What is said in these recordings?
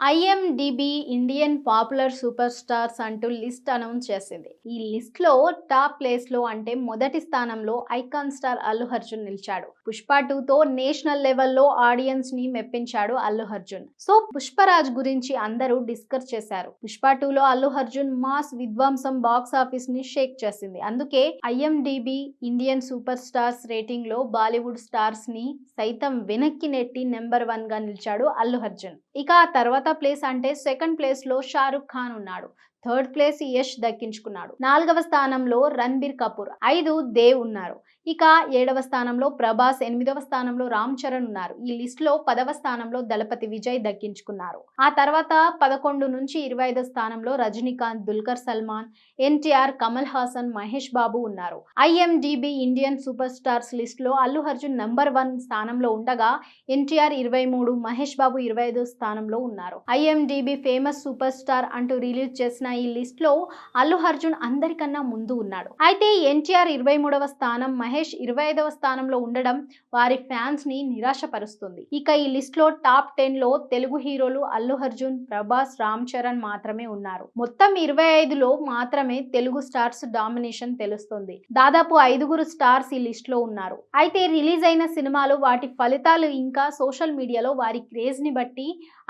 IMDb Indian popular super stars అంటూ list announce చేసింది. ఈ లిస్ట్ లో టాప్ ప్లేస్ లో అంటే మొదటి స్థానంలో ఐకాన్ స్టార్ అల్లు అర్జున్ నిలిచాడు. పుష్ప 2 తో నేషనల్ లెవెల్లో ఆడియన్స్ ని మెప్పించాడు అల్లు అర్జున్. సో పుష్పరాజ్ గురించి అందరూ డిస్కస్ చేశారు. పుష్ప 2 లో అల్లు అర్జున్ మాస్ విధ్వంసం బాక్స్ ఆఫీస్ ని షేక్ చేసింది. అందుకే IMDb Indian super stars rating లో బాలీవుడ్ స్టార్స్ ని సైతం వెనక్కి నెట్టి నెంబర్ 1 గా నిలిచాడు అల్లు అర్జున్. ఇక ఆ తర్వాత ప్లేస్ అంటే సెకండ్ ప్లేస్ లో షారుఖ్ ఖాన్ ఉన్నాడు. థర్డ్ ప్లేస్ యష్ దక్కించుకున్నాడు. 4వ స్థానంలో రణబీర్ కపూర్, 5 దేవ్ ఉన్నారు. ఇక 7వ స్థానంలో ప్రభాస్, 8వ స్థానంలో రామ్ చరణ్ ఉన్నారు. ఈ లిస్ట్ లో 10వ స్థానంలో దళపతి విజయ్ దక్కించుకున్నారు. ఆ తర్వాత 11 నుంచి 25వ స్థానంలో రజనీకాంత్, దుల్కర్ సల్మాన్, ఎన్టీఆర్, కమల్ హాసన్, మహేష్ బాబు ఉన్నారు. IMDb Indian super stars list లో అల్లు అర్జున్ నంబర్ 1 స్థానంలో ఉండగా ఎన్టీఆర్ 23, మహేష్ బాబు 25వ స్థానంలో ఉన్నారు. ఐఎండిబి ఫేమస్ సూపర్ స్టార్ అంటూ రిలీజ్ చేసిన ఈ లిస్ట్ లో అల్లు అర్జున్ అందరికన్నా ముందు ఉన్నాడు. అయితే ఎన్టీఆర్ 23వ స్థానం, మహేష్ 25వ స్థానంలో ఉండడం వారి ఫ్యాన్స్ ని నిరాశపరుస్తుంది. ఇక ఈ లిస్ట్ లో టాప్ 10 లో తెలుగు హీరోలు అల్లు అర్జున్, ప్రభాస్, రామ్ చరణ్ మాత్రమే ఉన్నారు. మొత్తం 25లో మాత్రమే తెలుగు స్టార్స్ డామినేషన్ తెలుస్తుంది. దాదాపు 5గురు స్టార్స్ ఈ లిస్ట్ లో ఉన్నారు. అయితే రిలీజ్ అయిన సినిమాలు, వాటి ఫలితాలు ఇంకా సోషల్ మీడియాలో వారి క్రేజ్ ని బట్టి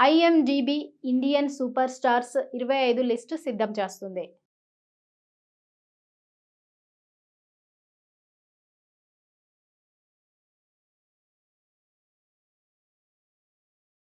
IMDb Indian super stars 25 list సిద్ధం చేస్తుంది.